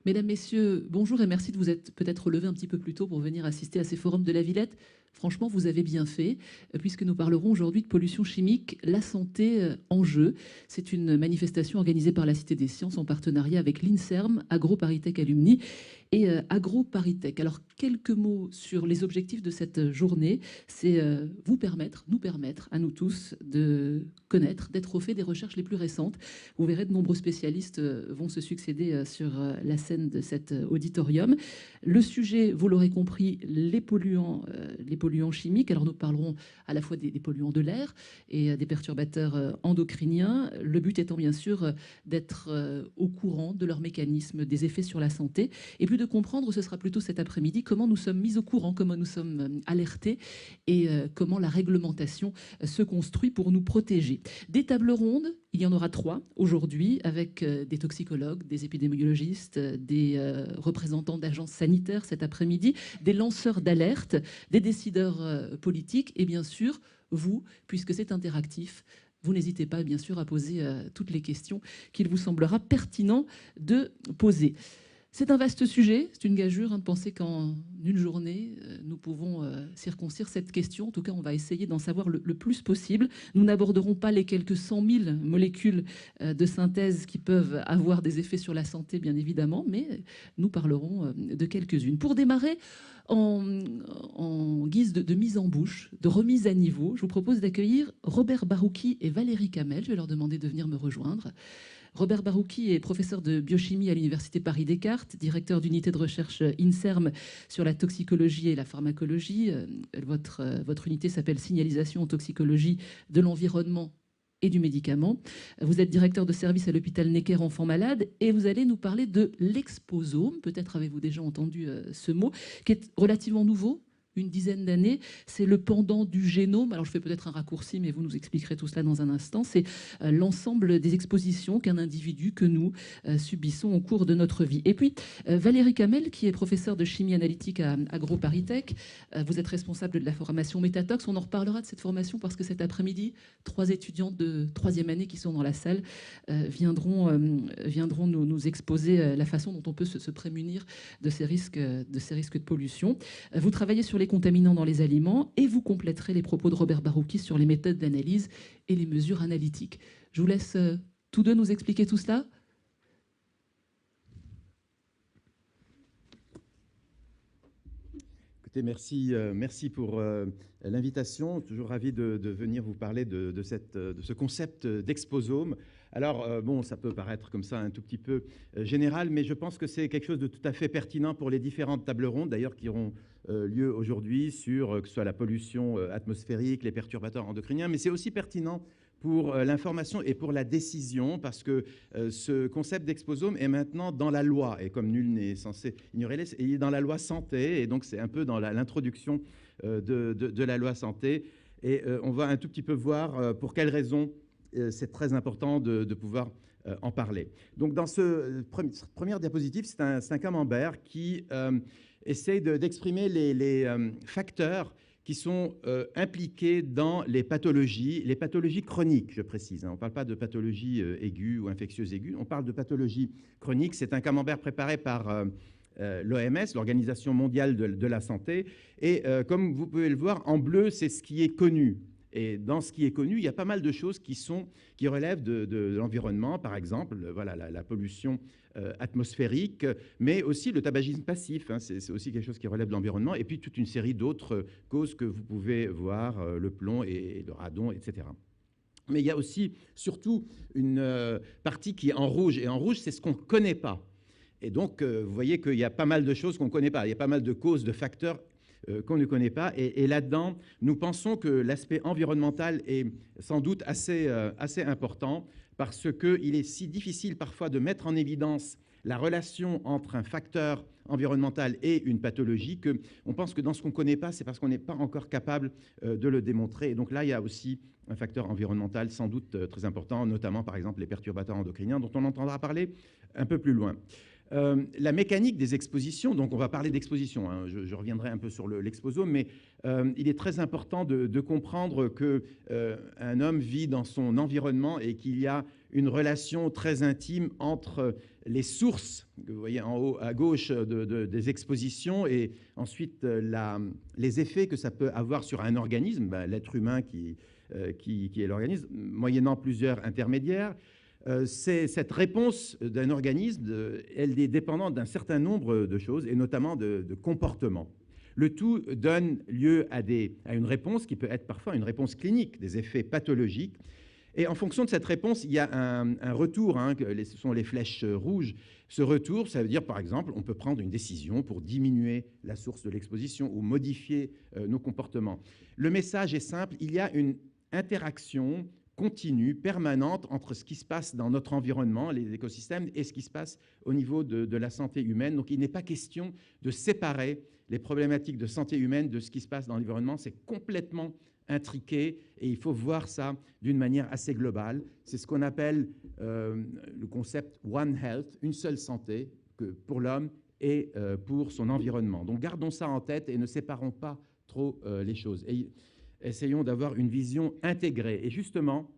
Mesdames, Messieurs, bonjour et merci de vous être peut-être levé un petit peu plus tôt pour venir assister à ces forums de la Villette. Franchement, vous avez bien fait, puisque nous parlerons aujourd'hui de pollution chimique, la santé en jeu. C'est une manifestation organisée par la Cité des Sciences en partenariat avec l'INSERM, AgroParisTech Alumni et AgroParisTech. Alors, quelques mots sur les objectifs de cette journée. C'est vous permettre, nous permettre à nous tous de connaître, d'être au fait des recherches les plus récentes. Vous verrez, de nombreux spécialistes vont se succéder sur la scène de cet auditorium. Le sujet, vous l'aurez compris, les polluants chimiques. Alors nous parlerons à la fois des polluants de l'air et des perturbateurs endocriniens. Le but étant bien sûr d'être au courant de leurs mécanismes, des effets sur la santé. Et puis de comprendre, ce sera plutôt cet après-midi, comment nous sommes mis au courant, comment nous sommes alertés et comment la réglementation se construit pour nous protéger. Des tables rondes, il y en aura 3 aujourd'hui, avec des toxicologues, des épidémiologistes, des représentants d'agences sanitaires cet après-midi, des lanceurs d'alerte, des décideurs politiques et bien sûr vous, puisque c'est interactif. Vous n'hésitez pas bien sûr à poser toutes les questions qu'il vous semblera pertinent de poser. C'est un vaste sujet, c'est une gageure de penser qu'en une journée, nous pouvons circoncire cette question. En tout cas, on va essayer d'en savoir le plus possible. Nous n'aborderons pas les quelques 100 000 molécules de synthèse qui peuvent avoir des effets sur la santé, bien évidemment, mais nous parlerons de quelques-unes. Pour démarrer, en guise de mise en bouche, de remise à niveau, je vous propose d'accueillir Robert Barouki et Valérie Kamel. Je vais leur demander de venir me rejoindre. Robert Barouki est professeur de biochimie à l'Université Paris-Descartes, directeur d'unité de recherche INSERM sur la toxicologie et la pharmacologie. Votre unité s'appelle Signalisation en toxicologie de l'environnement et du médicament. Vous êtes directeur de service à l'hôpital Necker Enfants Malades et vous allez nous parler de l'exposome. Peut-être avez-vous déjà entendu ce mot, qui est relativement nouveau, une dizaine d'années. C'est le pendant du génome. Alors, je fais peut-être un raccourci, mais vous nous expliquerez tout cela dans un instant. C'est l'ensemble des expositions qu'un individu, que nous, subissons au cours de notre vie. Et puis, Valérie Kamel, qui est professeure de chimie analytique à AgroParisTech. Vous êtes responsable de la formation Métatox. On en reparlera de cette formation parce que cet après-midi, 3 étudiantes de 3e année qui sont dans la salle viendront nous exposer la façon dont on peut se prémunir de ces risques de pollution. Vous travaillez sur les contaminants dans les aliments et vous compléterez les propos de Robert Barouki sur les méthodes d'analyse et les mesures analytiques. Je vous laisse tous deux nous expliquer tout cela. Écoutez, merci pour l'invitation. Toujours ravi de venir vous parler de ce concept d'exposome. Alors, bon, ça peut paraître comme ça un tout petit peu général, mais je pense que c'est quelque chose de tout à fait pertinent pour les différentes tables rondes, d'ailleurs, qui auront lieu aujourd'hui sur que ce soit la pollution atmosphérique, les perturbateurs endocriniens, mais c'est aussi pertinent pour l'information et pour la décision, parce que ce concept d'exposome est maintenant dans la loi, et comme nul n'est censé ignorer, il est dans la loi santé, et donc c'est un peu dans l'introduction de la loi santé, et on va un tout petit peu voir pour quelles raisons c'est très important de pouvoir en parler. Donc dans cette première diapositive, c'est un camembert qui essaye d'exprimer les facteurs qui sont impliqués dans les pathologies chroniques, je précise. On ne parle pas de pathologies aiguës ou infectieuses aiguës, on parle de pathologies chroniques. C'est un camembert préparé par l'OMS, l'Organisation mondiale de la santé. Et comme vous pouvez le voir, en bleu, c'est ce qui est connu. Et dans ce qui est connu, il y a pas mal de choses qui relèvent de l'environnement, par exemple, voilà, la pollution atmosphérique, mais aussi le tabagisme passif, hein, c'est aussi quelque chose qui relève de l'environnement, et puis toute une série d'autres causes que vous pouvez voir, le plomb et le radon, etc. Mais il y a aussi, surtout, une partie qui est en rouge, et en rouge, c'est ce qu'on ne connaît pas. Et donc, vous voyez qu'il y a pas mal de choses qu'on ne connaît pas, il y a pas mal de causes, de facteurs qu'on ne connaît pas. Et là-dedans, nous pensons que l'aspect environnemental est sans doute assez important parce qu'il est si difficile parfois de mettre en évidence la relation entre un facteur environnemental et une pathologie qu'on pense que dans ce qu'on ne connaît pas, c'est parce qu'on n'est pas encore capable de le démontrer. Et donc là, il y a aussi un facteur environnemental sans doute très important, notamment par exemple les perturbateurs endocriniens dont on entendra parler un peu plus loin. La mécanique des expositions, donc on va parler d'exposition, hein, je reviendrai un peu sur l'exposome, mais il est très important de comprendre qu'un homme vit dans son environnement et qu'il y a une relation très intime entre les sources, que vous voyez en haut à gauche des expositions, et ensuite les effets que ça peut avoir sur un organisme, l'être humain qui est l'organisme, moyennant plusieurs intermédiaires. Cette réponse d'un organisme, elle est dépendante d'un certain nombre de choses, et notamment de comportements. Le tout donne lieu à une réponse qui peut être parfois une réponse clinique, des effets pathologiques. Et en fonction de cette réponse, il y a un retour, hein, ce sont les flèches rouges. Ce retour, ça veut dire, par exemple, on peut prendre une décision pour diminuer la source de l'exposition ou modifier nos comportements. Le message est simple, il y a une interaction continue, permanente, entre ce qui se passe dans notre environnement, les écosystèmes, et ce qui se passe au niveau de la santé humaine. Donc il n'est pas question de séparer les problématiques de santé humaine de ce qui se passe dans l'environnement. C'est complètement intriqué et il faut voir ça d'une manière assez globale. C'est ce qu'on appelle le concept One Health, une seule santé pour l'homme et pour son environnement. Donc gardons ça en tête et ne séparons pas trop les choses. Et essayons d'avoir une vision intégrée. Et justement,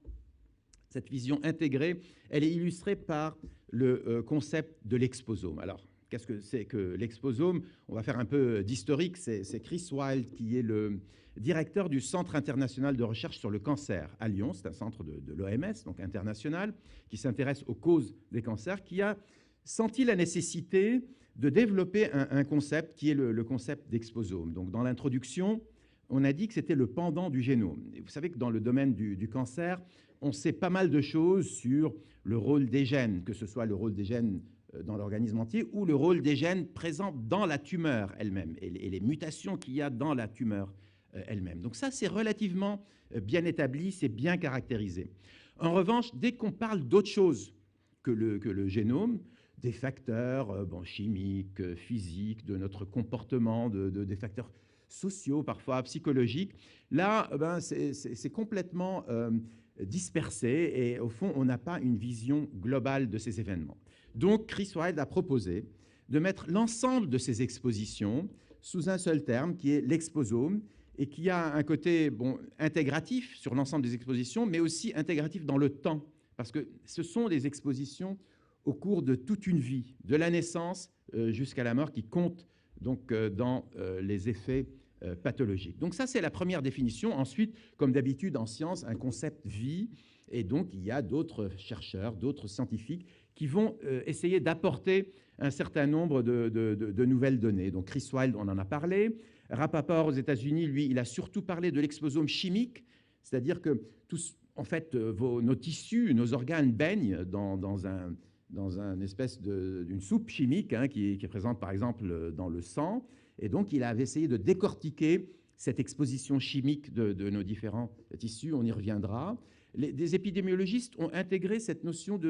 cette vision intégrée, elle est illustrée par le concept de l'exposome. Alors, qu'est-ce que c'est que l'exposome? On va faire un peu d'historique. C'est Chris Wilde qui est le directeur du Centre international de recherche sur le cancer à Lyon. C'est un centre de l'OMS, donc international, qui s'intéresse aux causes des cancers, qui a senti la nécessité de développer un concept qui est le concept d'exposome. Donc, dans l'introduction, on a dit que c'était le pendant du génome. Et vous savez que dans le domaine du cancer, on sait pas mal de choses sur le rôle des gènes, que ce soit le rôle des gènes dans l'organisme entier ou le rôle des gènes présents dans la tumeur elle-même et les mutations qu'il y a dans la tumeur elle-même. Donc ça, c'est relativement bien établi, c'est bien caractérisé. En revanche, dès qu'on parle d'autre chose que le génome, des facteurs chimiques, physiques, de notre comportement, des facteurs sociaux, parfois psychologiques, là, c'est complètement dispersé et au fond, on n'a pas une vision globale de ces événements. Donc, Chris Wilde a proposé de mettre l'ensemble de ces expositions sous un seul terme, qui est l'exposome, et qui a un côté intégratif sur l'ensemble des expositions, mais aussi intégratif dans le temps, parce que ce sont des expositions au cours de toute une vie, de la naissance jusqu'à la mort, qui comptent donc dans les effets pathologiques. Donc ça, c'est la première définition. Ensuite, comme d'habitude en science, un concept vie, et donc il y a d'autres chercheurs, d'autres scientifiques qui vont essayer d'apporter un certain nombre de nouvelles données. Donc Chris Wilde, on en a parlé. Rappaport aux États-Unis, lui, il a surtout parlé de l'exposome chimique, c'est-à-dire que en fait, nos tissus, nos organes baignent dans une espèce d'une soupe chimique qui est présente par exemple dans le sang. Et donc, il avait essayé de décortiquer cette exposition chimique de nos différents tissus. On y reviendra. Des épidémiologistes ont intégré cette notion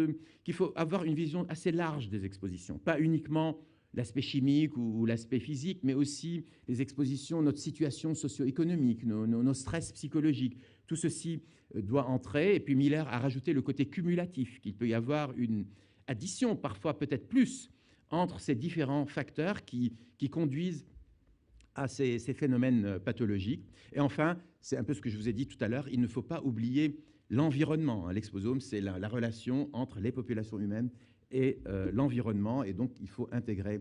qu'il faut avoir une vision assez large des expositions, pas uniquement l'aspect chimique ou l'aspect physique, mais aussi les expositions, notre situation socio-économique, nos stress psychologiques. Tout ceci doit entrer. Et puis Miller a rajouté le côté cumulatif, qu'il peut y avoir une addition, parfois peut-être plus, entre ces différents facteurs qui conduisent à ces phénomènes pathologiques. Et enfin, c'est un peu ce que je vous ai dit tout à l'heure, il ne faut pas oublier l'environnement. L'exposome, c'est la relation entre les populations humaines et l'environnement, et donc il faut intégrer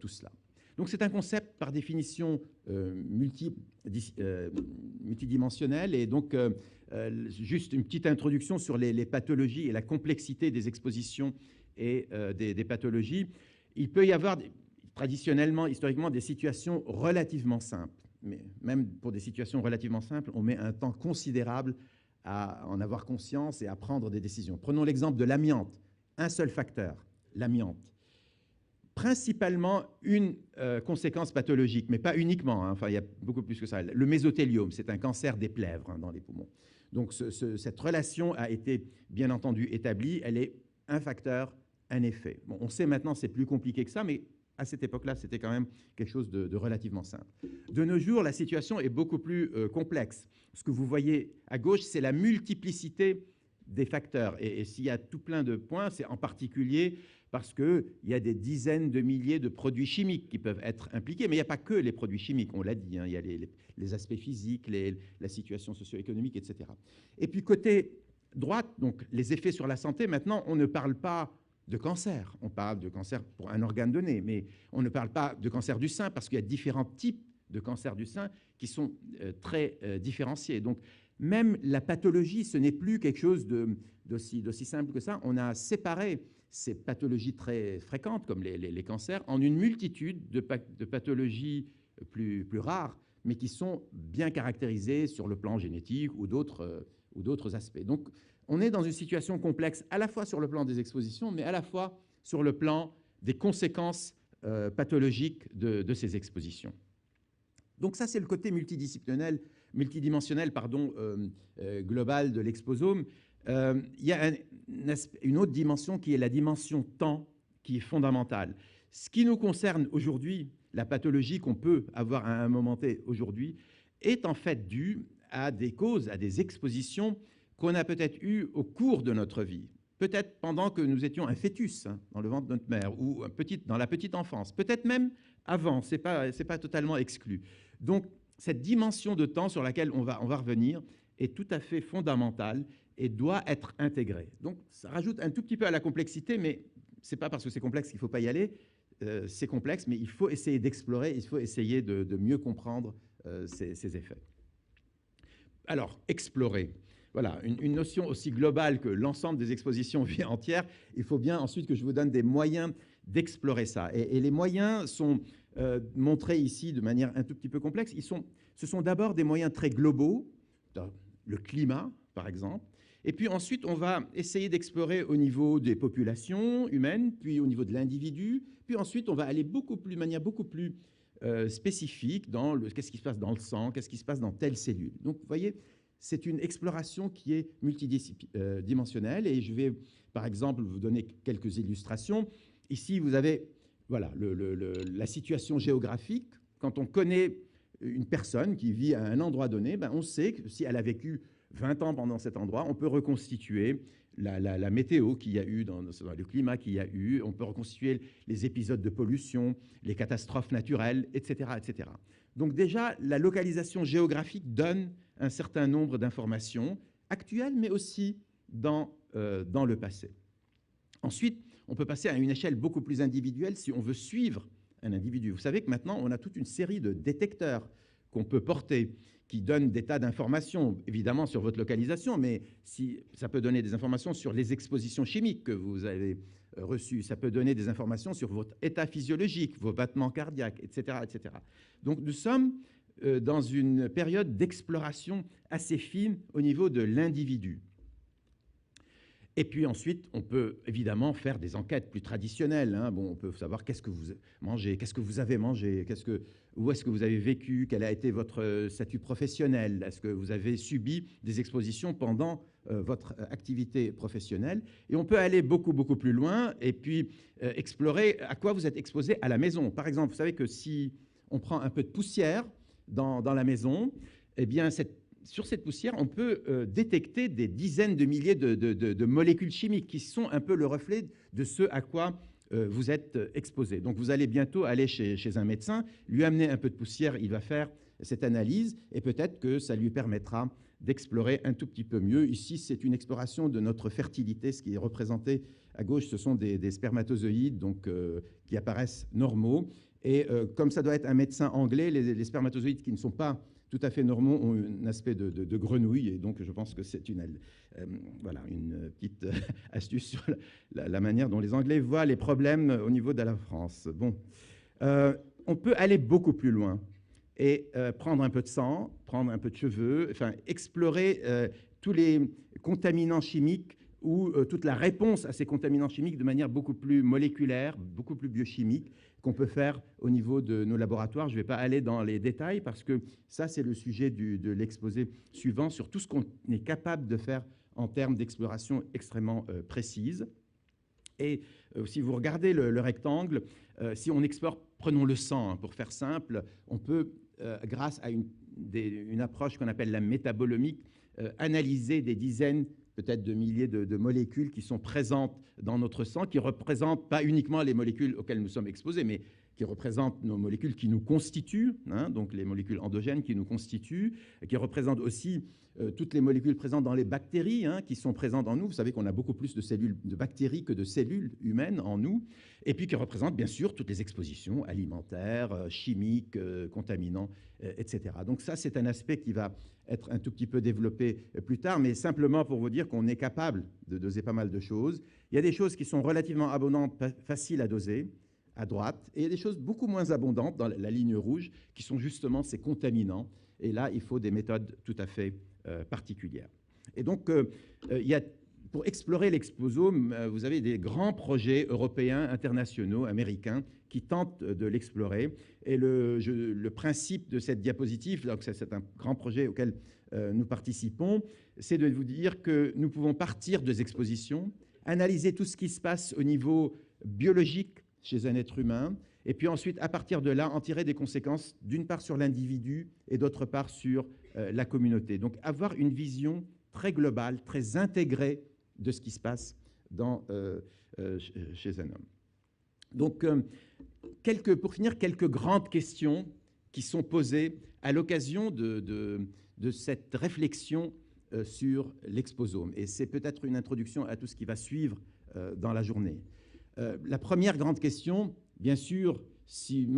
tout cela. Donc c'est un concept par définition multidimensionnel, et donc juste une petite introduction sur les pathologies et la complexité des expositions et des pathologies. Il peut y avoir traditionnellement, historiquement, des situations relativement simples, mais même pour des situations relativement simples, on met un temps considérable à en avoir conscience et à prendre des décisions. Prenons l'exemple de l'amiante. Un seul facteur, l'amiante. Principalement une conséquence pathologique, mais pas uniquement. Enfin, il y a beaucoup plus que ça. Le mésothéliome, c'est un cancer des plèvres dans les poumons. Donc, cette relation a été, bien entendu, établie. Elle est un facteur, un effet. Bon, on sait maintenant c'est plus compliqué que ça, mais à cette époque-là, c'était quand même quelque chose de relativement simple. De nos jours, la situation est beaucoup plus complexe. Ce que vous voyez à gauche, c'est la multiplicité des facteurs. Et s'il y a tout plein de points, c'est en particulier parce qu'il y a des dizaines de milliers de produits chimiques qui peuvent être impliqués. Mais il n'y a pas que les produits chimiques, on l'a dit, hein, il y a les aspects physiques, la situation socio-économique, etc. Et puis côté droite, donc les effets sur la santé, maintenant, on ne parle pas de cancer. On parle de cancer pour un organe donné, mais on ne parle pas de cancer du sein parce qu'il y a différents types de cancer du sein qui sont très différenciés. Donc, même la pathologie, ce n'est plus quelque chose d'aussi simple que ça. On a séparé ces pathologies très fréquentes, comme les cancers, en une multitude de pathologies plus rares, mais qui sont bien caractérisées sur le plan génétique ou d'autres aspects. Donc, on est dans une situation complexe, à la fois sur le plan des expositions, mais à la fois sur le plan des conséquences pathologiques de ces expositions. Donc ça, c'est le côté multidimensionnel global de l'exposome. Il y a une autre dimension qui est la dimension temps, qui est fondamentale. Ce qui nous concerne aujourd'hui, la pathologie qu'on peut avoir à un moment T aujourd'hui, est en fait due à des causes, à des expositions qu'on a peut-être eues au cours de notre vie. Peut-être pendant que nous étions un fœtus dans le ventre de notre mère, ou dans la petite enfance, peut-être même avant, ce n'est pas totalement exclu. Donc, cette dimension de temps sur laquelle on va revenir est tout à fait fondamentale et doit être intégrée. Donc, ça rajoute un tout petit peu à la complexité, mais ce n'est pas parce que c'est complexe qu'il ne faut pas y aller. C'est complexe, mais il faut essayer d'explorer, il faut essayer de mieux comprendre ces effets. Alors, explorer. Voilà, une notion aussi globale que l'ensemble des expositions vie entière. Il faut bien ensuite que je vous donne des moyens d'explorer ça. Et les moyens sont montrés ici de manière un tout petit peu complexe. Ce sont d'abord des moyens très globaux, le climat, par exemple. Et puis ensuite, on va essayer d'explorer au niveau des populations humaines, puis au niveau de l'individu. Puis ensuite, on va aller de manière beaucoup plus spécifique dans qu'est-ce qui se passe dans le sang, qu'est-ce qui se passe dans telle cellule. Donc, vous voyez, c'est une exploration qui est multidimensionnelle. Et je vais, par exemple, vous donner quelques illustrations. Ici, vous avez voilà, la situation géographique. Quand on connaît une personne qui vit à un endroit donné, ben on sait que si elle a vécu 20 ans pendant cet endroit, on peut reconstituer la météo qu'il y a eu, dans le climat qu'il y a eu, on peut reconstituer les épisodes de pollution, les catastrophes naturelles, etc., etc. Donc déjà, la localisation géographique donne un certain nombre d'informations actuelles, mais aussi dans le passé. Ensuite, on peut passer à une échelle beaucoup plus individuelle si on veut suivre un individu. Vous savez que maintenant, on a toute une série de détecteurs qu'on peut porter qui donnent des tas d'informations, évidemment, sur votre localisation, mais ça peut donner des informations sur les expositions chimiques que vous avez reçues, ça peut donner des informations sur votre état physiologique, vos battements cardiaques, etc., etc. Donc, nous sommes dans une période d'exploration assez fine au niveau de l'individu. Et puis ensuite, on peut évidemment faire des enquêtes plus traditionnelles. Bon, on peut savoir qu'est-ce que vous mangez, qu'est-ce que vous avez mangé, où est-ce que vous avez vécu, quel a été votre statut professionnel, est-ce que vous avez subi des expositions pendant votre activité professionnelle. Et on peut aller beaucoup, beaucoup plus loin et puis explorer à quoi vous êtes exposé à la maison. Par exemple, vous savez que si on prend un peu de poussière dans la maison, eh bien, sur cette poussière, on peut détecter des dizaines de milliers de molécules chimiques qui sont un peu le reflet de ce à quoi vous êtes exposé. Donc, vous allez bientôt aller chez un médecin, lui amener un peu de poussière, il va faire cette analyse et peut-être que ça lui permettra d'explorer un tout petit peu mieux. Ici, c'est une exploration de notre fertilité. Ce qui est représenté à gauche, ce sont des spermatozoïdes donc, qui apparaissent normaux. Et comme ça doit être un médecin anglais, les spermatozoïdes qui ne sont pas tout à fait normaux ont un aspect de grenouille, et donc je pense que c'est voilà, une petite astuce sur la manière dont les Anglais voient les problèmes au niveau de la France. Bon, on peut aller beaucoup plus loin et prendre un peu de sang, prendre un peu de cheveux, enfin explorer tous les contaminants chimiques ou toute la réponse à ces contaminants chimiques de manière beaucoup plus moléculaire, beaucoup plus biochimique, qu'on peut faire au niveau de nos laboratoires. Je ne vais pas aller dans les détails parce que ça, c'est le sujet de l'exposé suivant sur tout ce qu'on est capable de faire en termes d'exploration extrêmement précise. Et si vous regardez le rectangle, si on explore, prenons le sang, pour faire simple, on peut, grâce à une approche qu'on appelle la métabolomique, analyser des dizaines peut-être de milliers de molécules qui sont présentes dans notre sang, qui ne représentent pas uniquement les molécules auxquelles nous sommes exposés, mais qui représentent nos molécules qui nous constituent, hein, donc les molécules endogènes qui nous constituent, qui représentent aussi toutes les molécules présentes dans les bactéries, hein, qui sont présentes en nous. Vous savez qu'on a beaucoup plus de cellules de bactéries que de cellules humaines en nous, et puis qui représentent bien sûr toutes les expositions alimentaires, chimiques, contaminants, etc. Donc ça, c'est un aspect qui va être un tout petit peu développé plus tard, mais simplement pour vous dire qu'on est capable de doser pas mal de choses. Il y a des choses qui sont relativement abondantes, faciles à doser, à droite, et il y a des choses beaucoup moins abondantes dans la ligne rouge, qui sont justement ces contaminants. Et là, il faut des méthodes tout à fait particulières. Et donc, pour explorer l'exposome, vous avez des grands projets européens, internationaux, américains, qui tentent de l'explorer. Et le principe de cette diapositive, donc c'est un grand projet auquel nous participons, c'est de vous dire que nous pouvons partir des expositions, analyser tout ce qui se passe au niveau biologique chez un être humain, et puis ensuite, à partir de là, en tirer des conséquences, d'une part sur l'individu et d'autre part sur la communauté. Donc avoir une vision très globale, très intégrée de ce qui se passe chez un homme. Donc, pour finir, quelques grandes questions qui sont posées à l'occasion de cette réflexion sur l'exposome. Et c'est peut-être une introduction à tout ce qui va suivre dans la journée. La première grande question, bien sûr, si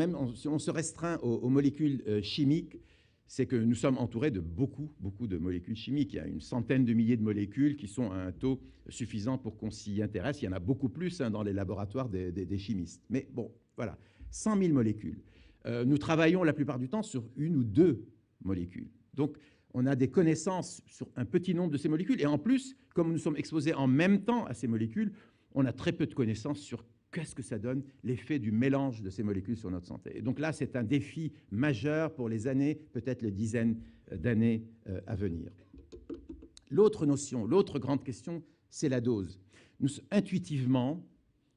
on se restreint aux molécules chimiques, c'est que nous sommes entourés de beaucoup de molécules chimiques. Il y a une centaine de milliers de molécules qui sont à un taux suffisant pour qu'on s'y intéresse. Il y en a beaucoup plus dans les laboratoires des chimistes. Mais bon, voilà, 100 000 molécules. Nous travaillons la plupart du temps sur une ou deux molécules. Donc, on a des connaissances sur un petit nombre de ces molécules. Et en plus, comme nous sommes exposés en même temps à ces molécules, on a très peu de connaissances sur qu'est-ce que ça donne, l'effet du mélange de ces molécules sur notre santé. Et donc là, c'est un défi majeur pour les années, peut-être les dizaines d'années à venir. L'autre notion, l'autre grande question, c'est la dose. Intuitivement,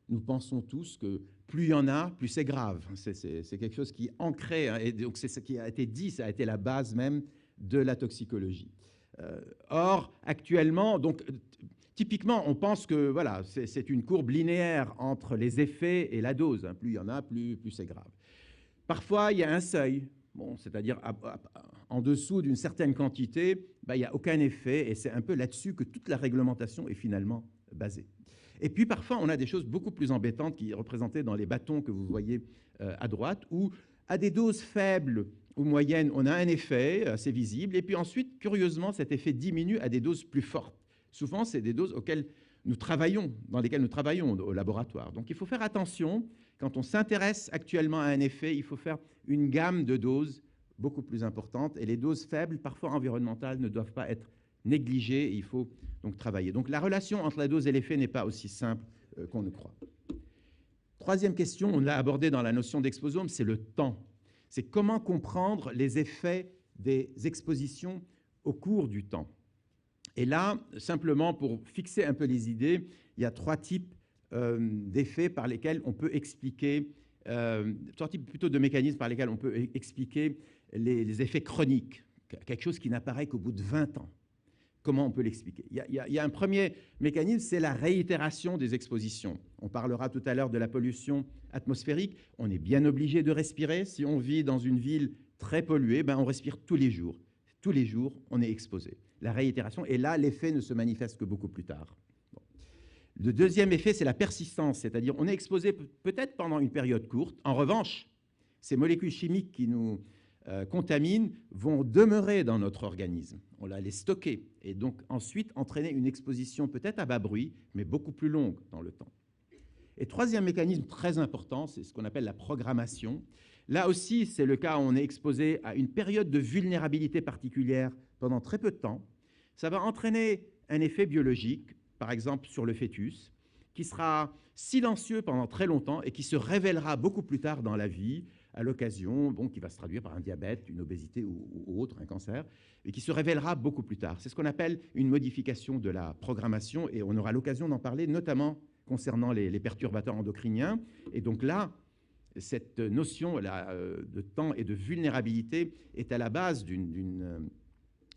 nous pensons tous que plus il y en a, plus c'est grave. C'est quelque chose qui est ancré, hein, et donc c'est ce qui a été dit, ça a été la base même de la toxicologie. Or, actuellement, donc, typiquement, on pense que voilà, c'est une courbe linéaire entre les effets et la dose. Hein. Plus il y en a, plus c'est grave. Parfois, il y a un seuil, bon, c'est-à-dire en dessous d'une certaine quantité, il n'y a aucun effet, et c'est un peu là-dessus que toute la réglementation est finalement basée. Et puis parfois, on a des choses beaucoup plus embêtantes qui sont représentées dans les bâtons que vous voyez à droite, où à des doses faibles ou moyennes, on a un effet assez visible, et puis ensuite, curieusement, cet effet diminue à des doses plus fortes. Souvent, c'est des doses dans lesquelles nous travaillons au laboratoire. Donc, il faut faire attention. Quand on s'intéresse actuellement à un effet, il faut faire une gamme de doses beaucoup plus importante. Et les doses faibles, parfois environnementales, ne doivent pas être négligées. Et il faut donc travailler. Donc, la relation entre la dose et l'effet n'est pas aussi simple qu'on ne croit. Troisième question, on l'a abordée dans la notion d'exposome, c'est le temps. C'est comment comprendre les effets des expositions au cours du temps. Et là, simplement pour fixer un peu les idées, il y a trois types d'effets par lesquels on peut expliquer, trois types plutôt de mécanismes par lesquels on peut expliquer les effets chroniques, quelque chose qui n'apparaît qu'au bout de 20 ans. Comment on peut l'expliquer ? Il y a un premier mécanisme, c'est la réitération des expositions. On parlera tout à l'heure de la pollution atmosphérique. On est bien obligé de respirer. Si on vit dans une ville très polluée, on respire tous les jours. Tous les jours, on est exposé. La réitération, et là, l'effet ne se manifeste que beaucoup plus tard. Bon. Le deuxième effet, c'est la persistance, c'est-à-dire on est exposé peut-être pendant une période courte. En revanche, ces molécules chimiques qui nous contaminent vont demeurer dans notre organisme. On va les stocker et donc ensuite entraîner une exposition peut-être à bas bruit, mais beaucoup plus longue dans le temps. Et troisième mécanisme très important, c'est ce qu'on appelle la programmation. Là aussi, c'est le cas où on est exposé à une période de vulnérabilité particulière pendant très peu de temps. Ça va entraîner un effet biologique, par exemple sur le fœtus, qui sera silencieux pendant très longtemps et qui se révélera beaucoup plus tard dans la vie, à l'occasion, qui va se traduire par un diabète, une obésité ou autre, un cancer, et qui se révélera beaucoup plus tard. C'est ce qu'on appelle une modification de la programmation, et on aura l'occasion d'en parler, notamment concernant les perturbateurs endocriniens. Et donc là, cette notion de temps et de vulnérabilité est à la base d'une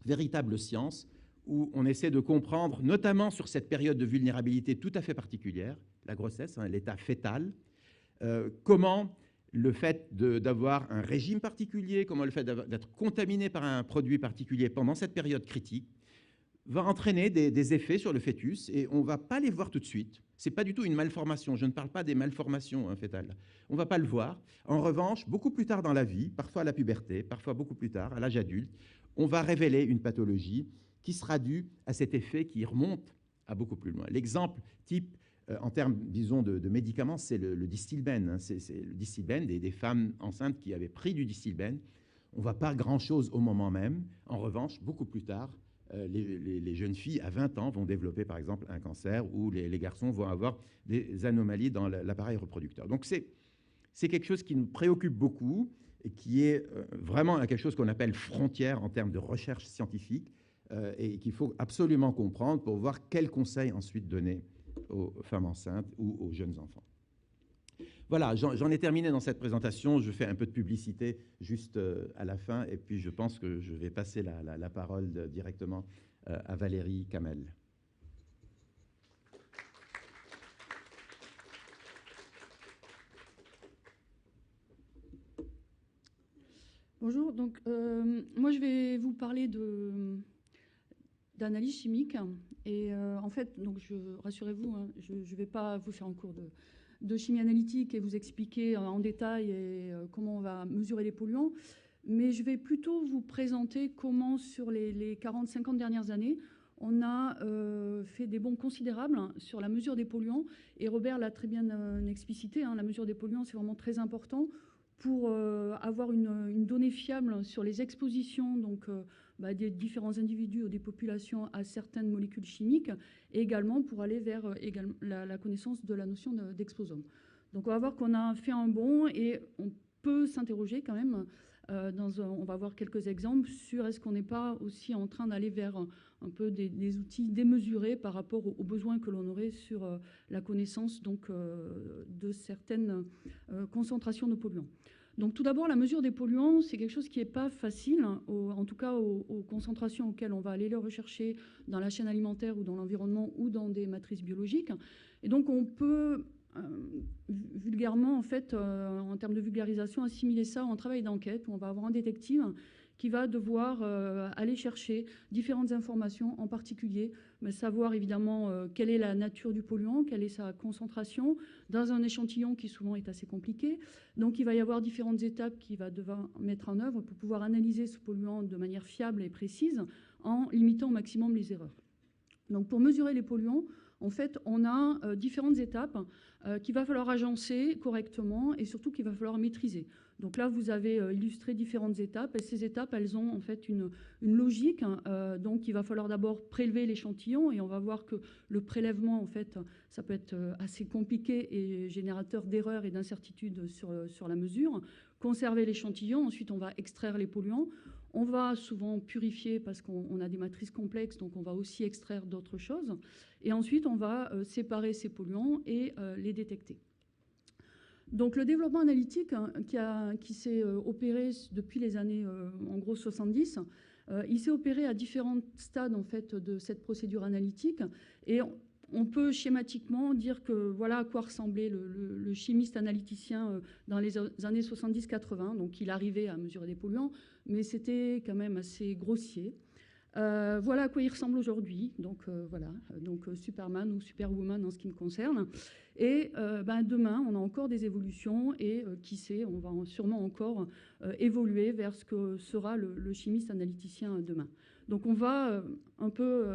véritable science où on essaie de comprendre, notamment sur cette période de vulnérabilité tout à fait particulière, la grossesse, hein, l'état fœtal, comment le fait d'avoir un régime particulier, comment le fait d'être contaminé par un produit particulier pendant cette période critique va entraîner des effets sur le fœtus, et on ne va pas les voir tout de suite. Ce n'est pas du tout une malformation. Je ne parle pas des malformations fœtales. On ne va pas le voir. En revanche, beaucoup plus tard dans la vie, parfois à la puberté, parfois beaucoup plus tard, à l'âge adulte, on va révéler une pathologie qui sera due à cet effet qui remonte à beaucoup plus loin. L'exemple type, en termes, disons, de médicaments, c'est le Distilbène. Hein. C'est le Distilbène, des femmes enceintes qui avaient pris du Distilbène. On ne voit pas grand-chose au moment même. En revanche, beaucoup plus tard, les jeunes filles à 20 ans vont développer, par exemple, un cancer, ou les garçons vont avoir des anomalies dans l'appareil reproducteur. Donc, c'est quelque chose qui nous préoccupe beaucoup et qui est vraiment quelque chose qu'on appelle frontière en termes de recherche scientifique et qu'il faut absolument comprendre pour voir quels conseils ensuite donner aux femmes enceintes ou aux jeunes enfants. Voilà, j'en ai terminé dans cette présentation. Je fais un peu de publicité juste à la fin, et puis je pense que je vais passer la parole directement à Valérie Kamel. Bonjour, donc moi je vais vous parler d'analyse chimique, et en fait, donc rassurez-vous, hein, je ne vais pas vous faire un cours de chimie analytique et vous expliquer en détail comment on va mesurer les polluants, mais je vais plutôt vous présenter comment sur les 40-50 dernières années, on a fait des bons considérables sur la mesure des polluants, et Robert l'a très bien explicité, hein, la mesure des polluants c'est vraiment très important pour avoir une donnée fiable sur les expositions donc, des différents individus ou des populations à certaines molécules chimiques, et également pour aller vers la connaissance de la notion d'exposome. Donc on va voir qu'on a fait un bond, et on peut s'interroger quand même, on va voir quelques exemples sur est-ce qu'on n'est pas aussi en train d'aller vers un peu des outils démesurés par rapport aux besoins que l'on aurait sur la connaissance donc, de certaines concentrations de polluants. Donc tout d'abord, la mesure des polluants, c'est quelque chose qui n'est pas facile, hein, en tout cas aux concentrations auxquelles on va aller le rechercher dans la chaîne alimentaire ou dans l'environnement ou dans des matrices biologiques. Et donc on peut vulgairement, en fait, en termes de vulgarisation, assimiler ça en travail d'enquête où on va avoir un détective qui va devoir aller chercher différentes informations, en particulier savoir évidemment quelle est la nature du polluant, quelle est sa concentration, dans un échantillon qui souvent est assez compliqué. Donc il va y avoir différentes étapes qu'il va devoir mettre en œuvre pour pouvoir analyser ce polluant de manière fiable et précise en limitant au maximum les erreurs. Donc pour mesurer les polluants, en fait, on a différentes étapes qu'il va falloir agencer correctement et surtout qu'il va falloir maîtriser. Donc là, vous avez illustré différentes étapes, et ces étapes, elles ont en fait une logique. Donc il va falloir d'abord prélever l'échantillon, et on va voir que le prélèvement, en fait, ça peut être assez compliqué et générateur d'erreurs et d'incertitudes sur la mesure. Conserver l'échantillon, ensuite on va extraire les polluants. On va souvent purifier parce qu'on a des matrices complexes, donc on va aussi extraire d'autres choses. Et ensuite, on va séparer ces polluants et les détecter. Donc le développement analytique qui s'est opéré depuis les années en gros 70, il s'est opéré à différents stades en fait de cette procédure analytique, et on peut schématiquement dire que voilà à quoi ressemblait le chimiste analyticien dans les années 70-80. Donc il arrivait à mesurer des polluants, mais c'était quand même assez grossier. Voilà à quoi il ressemble aujourd'hui, donc voilà, donc Superman ou Superwoman en ce qui me concerne. Et demain, on a encore des évolutions, et qui sait, on va sûrement encore évoluer vers ce que sera le chimiste analyticien demain. Donc on va un peu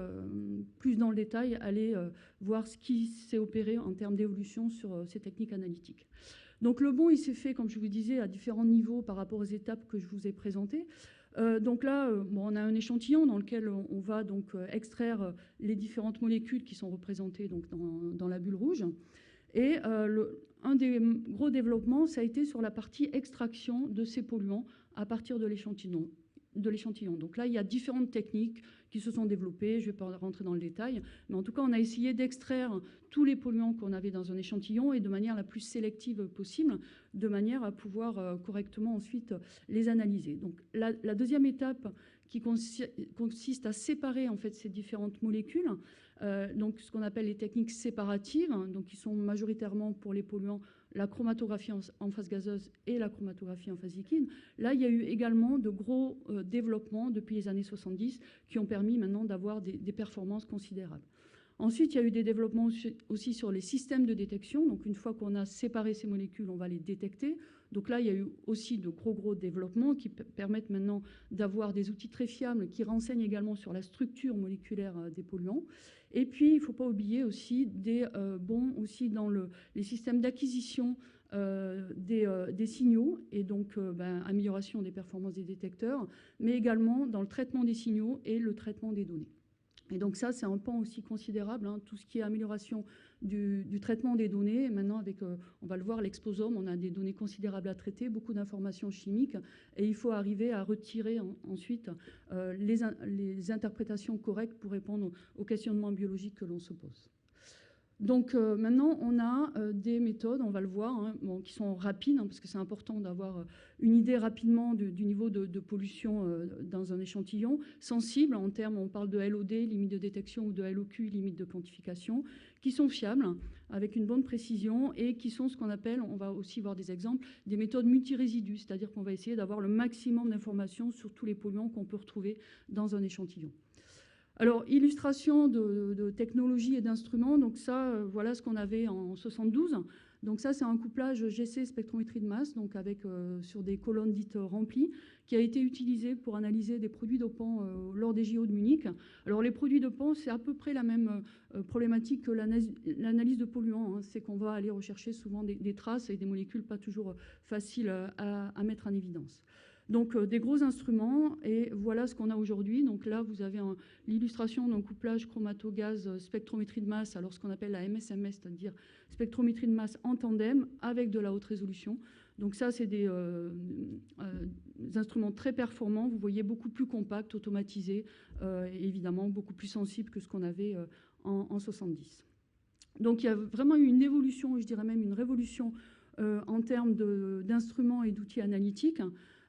plus dans le détail aller voir ce qui s'est opéré en termes d'évolution sur ces techniques analytiques. Donc le bond, il s'est fait, comme je vous disais, à différents niveaux par rapport aux étapes que je vous ai présentées. Donc là, on a un échantillon dans lequel on va donc extraire les différentes molécules qui sont représentées donc, dans la bulle rouge. Et un des gros développements, ça a été sur la partie extraction de ces polluants à partir de l'échantillon. de l'échantillon. Donc là, il y a différentes techniques qui se sont développées. Je ne vais pas rentrer dans le détail. Mais en tout cas, on a essayé d'extraire tous les polluants qu'on avait dans un échantillon et de manière la plus sélective possible, de manière à pouvoir correctement ensuite les analyser. Donc la deuxième étape qui consiste à séparer en fait ces différentes molécules, donc ce qu'on appelle les techniques séparatives, donc qui sont majoritairement pour les polluants la chromatographie en phase gazeuse et la chromatographie en phase liquide. Là, il y a eu également de gros développements depuis les années 70 qui ont permis maintenant d'avoir des performances considérables. Ensuite, il y a eu des développements aussi sur les systèmes de détection. Donc, une fois qu'on a séparé ces molécules, on va les détecter. Donc là, il y a eu aussi de gros développements qui permettent maintenant d'avoir des outils très fiables qui renseignent également sur la structure moléculaire des polluants. Et puis, il ne faut pas oublier aussi des bons aussi dans les systèmes d'acquisition des signaux et donc amélioration des performances des détecteurs, mais également dans le traitement des signaux et le traitement des données. Et donc ça, c'est un pan aussi considérable, hein, tout ce qui est amélioration du traitement des données. Et maintenant, avec, on va le voir, l'exposome, on a des données considérables à traiter, beaucoup d'informations chimiques, et il faut arriver à retirer ensuite les interprétations correctes pour répondre aux questionnements biologiques que l'on se pose. Donc maintenant, on a des méthodes, on va le voir, hein, qui sont rapides, hein, parce que c'est important d'avoir une idée rapidement du niveau de pollution dans un échantillon, sensible en termes, on parle de LOD, limite de détection, ou de LOQ, limite de quantification, qui sont fiables, avec une bonne précision, et qui sont ce qu'on appelle, on va aussi voir des exemples, des méthodes multirésidus, c'est-à-dire qu'on va essayer d'avoir le maximum d'informations sur tous les polluants qu'on peut retrouver dans un échantillon. Alors, illustration de technologies et d'instruments. Donc ça, voilà ce qu'on avait en 72. Donc ça, c'est un couplage GC spectrométrie de masse, donc avec sur des colonnes dites remplies, qui a été utilisé pour analyser des produits dopants lors des JO de Munich. Alors les produits dopants, c'est à peu près la même problématique que l'analyse de polluants. Hein. C'est qu'on va aller rechercher souvent des traces et des molécules pas toujours faciles à mettre en évidence. Donc des gros instruments, et voilà ce qu'on a aujourd'hui. Donc là, vous avez l'illustration d'un couplage chromatogaz spectrométrie de masse, alors ce qu'on appelle la MSMS, c'est-à-dire spectrométrie de masse en tandem avec de la haute résolution. Donc ça, c'est des instruments très performants, vous voyez, beaucoup plus compacts, automatisés, et évidemment beaucoup plus sensibles que ce qu'on avait en 70. Donc il y a vraiment eu une évolution, je dirais même une révolution en termes d'instruments et d'outils analytiques.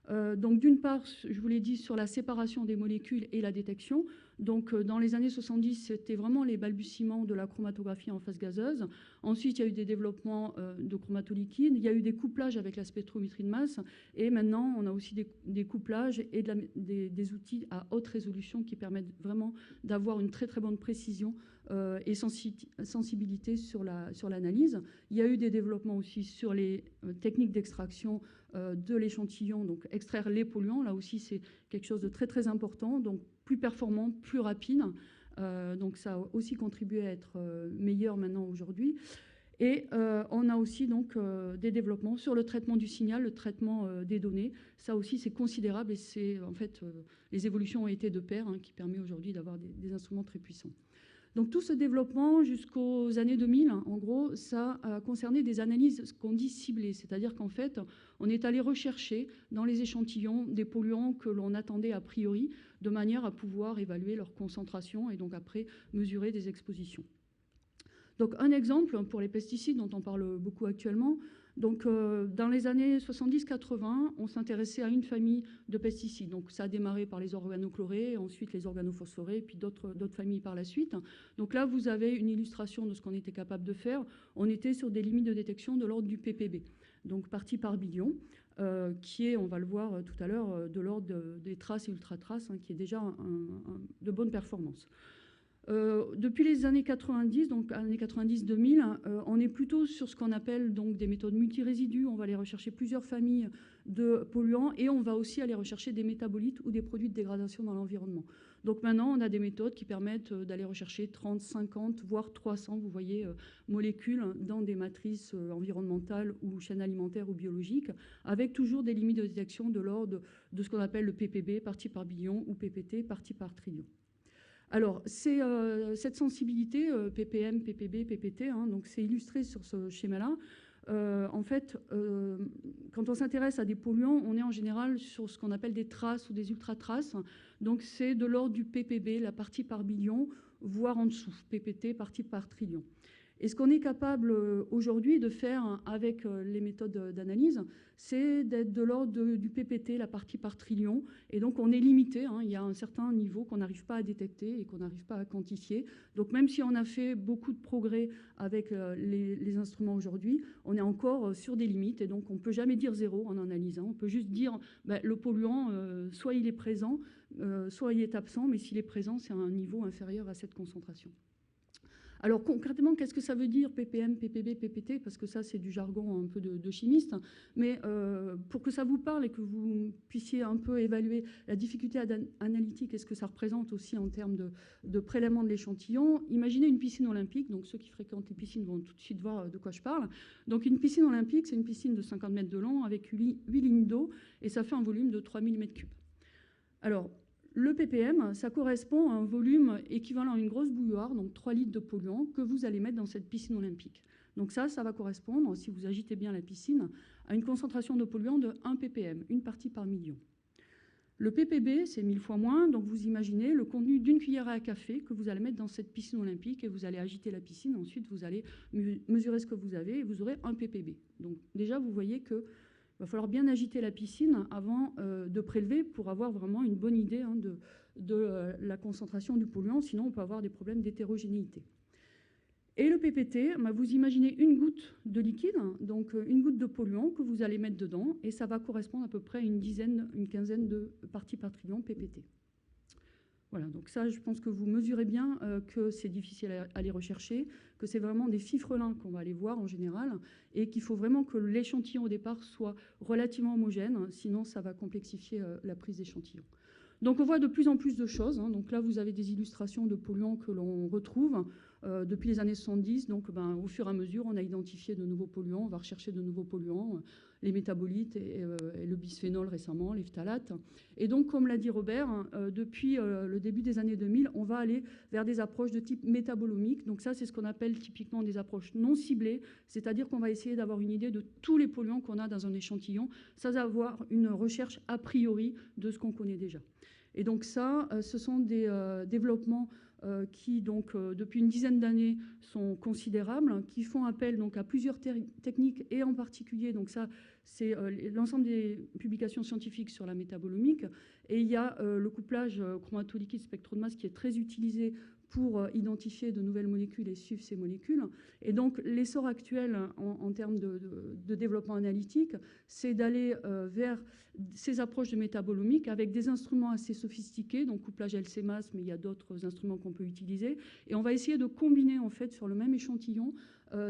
Donc d'une part, je vous l'ai dit, sur la séparation des molécules et la détection. Donc dans les années 70, c'était vraiment les balbutiements de la chromatographie en phase gazeuse. Ensuite, il y a eu des développements de chromatoliquide. Il y a eu des couplages avec la spectrométrie de masse. Et maintenant, on a aussi des couplages et des outils à haute résolution qui permettent vraiment d'avoir une très très bonne précision et sensibilité sur l'analyse. Il y a eu des développements aussi sur les techniques d'extraction de l'échantillon, donc extraire les polluants. Là aussi, c'est quelque chose de très très important, donc plus performant, plus rapide. Donc ça a aussi contribué à être meilleur maintenant aujourd'hui. Et on a aussi donc des développements sur le traitement du signal, le traitement des données. Ça aussi, c'est considérable, et c'est en fait les évolutions ont été de pair, hein, qui permet aujourd'hui d'avoir des instruments très puissants. Donc tout ce développement jusqu'aux années 2000, en gros, ça a concerné des analyses, ce qu'on dit ciblées, c'est-à-dire qu'en fait, on est allé rechercher dans les échantillons des polluants que l'on attendait a priori, de manière à pouvoir évaluer leur concentration et donc après mesurer des expositions. Donc un exemple pour les pesticides dont on parle beaucoup actuellement. Donc, dans les années 70-80, on s'intéressait à une famille de pesticides. Donc, ça a démarré par les organochlorés, ensuite les organophosphorés, puis d'autres familles par la suite. Donc là, vous avez une illustration de ce qu'on était capable de faire. On était sur des limites de détection de l'ordre du ppb, donc partie par billion, qui est, on va le voir tout à l'heure, de l'ordre des traces et ultra-traces, hein, qui est déjà de bonne performance. Depuis les années 90, donc années 90-2000, on est plutôt sur ce qu'on appelle donc des méthodes multirésidus. On va aller rechercher plusieurs familles de polluants et on va aussi aller rechercher des métabolites ou des produits de dégradation dans l'environnement. Donc maintenant, on a des méthodes qui permettent d'aller rechercher 30, 50, voire 300, vous voyez, molécules dans des matrices environnementales ou chaînes alimentaires ou biologiques, avec toujours des limites de détection de l'ordre de ce qu'on appelle le ppb, partie par billion, ou ppt, partie par trillion. Alors, cette sensibilité, ppm, ppb, ppt, hein, donc c'est illustré sur ce schéma-là. En fait, quand on s'intéresse à des polluants, on est en général sur ce qu'on appelle des traces ou des ultra-traces. Donc c'est de l'ordre du ppb, la partie par billion, voire en dessous, ppt, partie par trillion. Et ce qu'on est capable aujourd'hui de faire avec les méthodes d'analyse, c'est d'être de l'ordre du PPT, la partie par trillion. Et donc on est limité, hein, il y a un certain niveau qu'on n'arrive pas à détecter et qu'on n'arrive pas à quantifier. Donc même si on a fait beaucoup de progrès avec les instruments aujourd'hui, on est encore sur des limites. Et donc on ne peut jamais dire zéro en analysant. On peut juste dire le polluant, soit il est présent, soit il est absent, mais s'il est présent, c'est à un niveau inférieur à cette concentration. Alors concrètement, qu'est-ce que ça veut dire ppm, ppb, ppt? Parce que ça, c'est du jargon un peu de chimiste. Mais pour que ça vous parle et que vous puissiez un peu évaluer la difficulté analytique et ce que ça représente aussi en termes de prélèvement de l'échantillon, imaginez une piscine olympique. Donc ceux qui fréquentent les piscines vont tout de suite voir de quoi je parle. Donc une piscine olympique, c'est une piscine de 50 mètres de long avec 8 lignes d'eau et ça fait un volume de 3000 m3. Alors, le ppm, ça correspond à un volume équivalent à une grosse bouilloire, donc 3 litres de polluant, que vous allez mettre dans cette piscine olympique. Donc ça va correspondre, si vous agitez bien la piscine, à une concentration de polluant de 1 ppm, une partie par million. Le ppb, c'est 1000 fois moins, donc vous imaginez le contenu d'une cuillère à café que vous allez mettre dans cette piscine olympique et vous allez agiter la piscine. Ensuite, vous allez mesurer ce que vous avez et vous aurez 1 ppb. Donc déjà, vous voyez que il va falloir bien agiter la piscine avant de prélever pour avoir vraiment une bonne idée de la concentration du polluant. Sinon, on peut avoir des problèmes d'hétérogénéité. Et le PPT, vous imaginez une goutte de liquide, donc une goutte de polluant que vous allez mettre dedans, et ça va correspondre à peu près à une quinzaine de parties par trillion PPT. Voilà, donc ça, je pense que vous mesurez bien que c'est difficile à aller rechercher, que c'est vraiment des fifrelins qu'on va aller voir en général, et qu'il faut vraiment que l'échantillon au départ soit relativement homogène, sinon ça va complexifier la prise d'échantillon. Donc on voit de plus en plus de choses. Hein. Donc là, vous avez des illustrations de polluants que l'on retrouve depuis les années 70. Donc au fur et à mesure, on a identifié de nouveaux polluants, on va rechercher de nouveaux polluants, les métabolites et le bisphénol récemment, les phtalates. Et donc, comme l'a dit Robert, depuis le début des années 2000, on va aller vers des approches de type métabolomique. Donc ça, c'est ce qu'on appelle typiquement des approches non ciblées, c'est-à-dire qu'on va essayer d'avoir une idée de tous les polluants qu'on a dans un échantillon, sans avoir une recherche a priori de ce qu'on connaît déjà. Et donc ça, ce sont des développements qui, donc, depuis une dizaine d'années, sont considérables, qui font appel donc, à plusieurs techniques, et en particulier, donc ça, c'est l'ensemble des publications scientifiques sur la métabolomique. Et il y a le couplage chromatoliquide spectro de masse qui est très utilisé pour identifier de nouvelles molécules et suivre ces molécules. Et donc, l'essor actuel en termes de développement analytique, c'est d'aller vers ces approches de métabolomique avec des instruments assez sophistiqués, donc couplage LC-mass, mais il y a d'autres instruments qu'on peut utiliser. Et on va essayer de combiner, en fait, sur le même échantillon,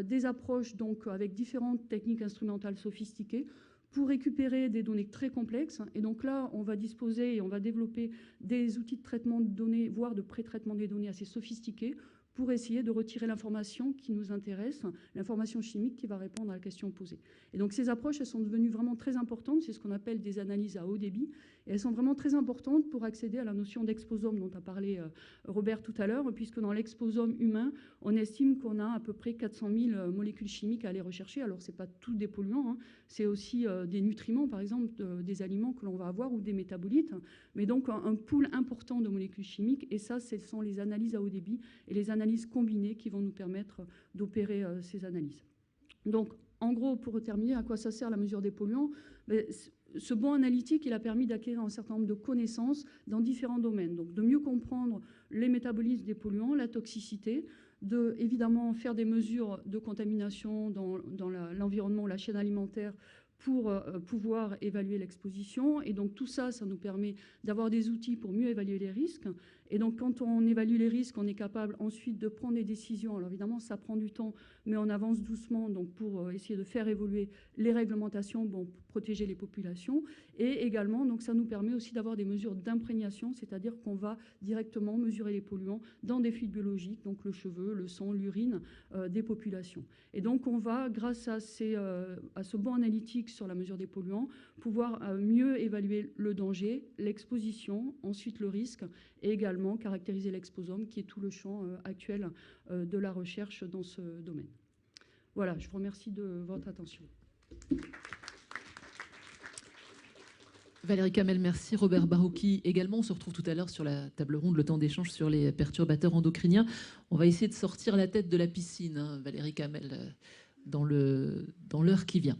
des approches donc, avec différentes techniques instrumentales sophistiquées pour récupérer des données très complexes. Et donc là, on va disposer et on va développer des outils de traitement de données, voire de pré-traitement des données assez sophistiqués, pour essayer de retirer l'information qui nous intéresse, l'information chimique qui va répondre à la question posée. Et donc ces approches, elles sont devenues vraiment très importantes, c'est ce qu'on appelle des analyses à haut débit, et elles sont vraiment très importantes pour accéder à la notion d'exposome dont a parlé Robert tout à l'heure, puisque dans l'exposome humain, on estime qu'on a à peu près 400 000 molécules chimiques à aller rechercher. Alors ce n'est pas tous des polluants, hein, c'est aussi des nutriments, par exemple, des aliments que l'on va avoir, ou des métabolites, mais donc un pool important de molécules chimiques, et ça, ce sont les analyses à haut débit et les analyses combinées qui vont nous permettre d'opérer ces analyses. Donc, en gros, pour terminer, à quoi ça sert la mesure des polluants? Ce bon analytique, il a permis d'acquérir un certain nombre de connaissances dans différents domaines. Donc, de mieux comprendre les métabolismes des polluants, la toxicité, de, évidemment, faire des mesures de contamination dans l'environnement, la chaîne alimentaire, pour pouvoir évaluer l'exposition. Et donc tout ça, ça nous permet d'avoir des outils pour mieux évaluer les risques. Et donc quand on évalue les risques, on est capable ensuite de prendre des décisions. Alors évidemment, ça prend du temps, mais on avance doucement donc pour essayer de faire évoluer les réglementations pour protéger les populations. Et également, donc, ça nous permet aussi d'avoir des mesures d'imprégnation, c'est-à-dire qu'on va directement mesurer les polluants dans des fluides biologiques, donc le cheveu, le sang, l'urine des populations. Et donc on va, grâce à ce bon analytique sur la mesure des polluants, pouvoir mieux évaluer le danger, l'exposition, ensuite le risque, et également caractériser l'exposome, qui est tout le champ actuel de la recherche dans ce domaine. Voilà, je vous remercie de votre attention. Valérie Kamel, merci. Robert Barouki également. On se retrouve tout à l'heure sur la table ronde, le temps d'échange sur les perturbateurs endocriniens. On va essayer de sortir la tête de la piscine, hein, Valérie Kamel, dans l'heure qui vient.